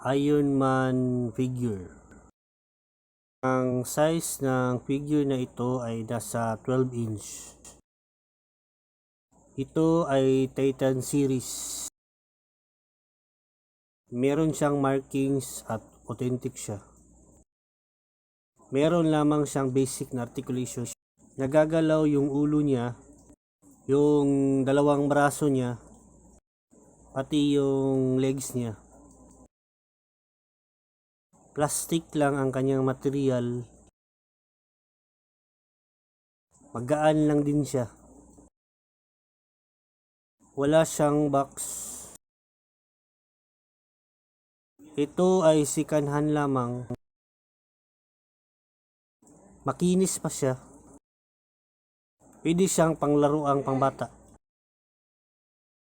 Iron Man figure. Ang size ng figure na ito ay nasa 12 inch. Ito ay Titan series. Meron siyang markings at authentic siya. Meron lamang siyang basic na articulation. Nagagalaw yung ulo niya, yung dalawang braso niya, pati yung legs niya. Plastic lang ang kanyang material. Magaan lang din siya. Wala siyang box. Ito ay second-hand lamang. Makinis pa siya. Pwede siyang panglaruang pangbata.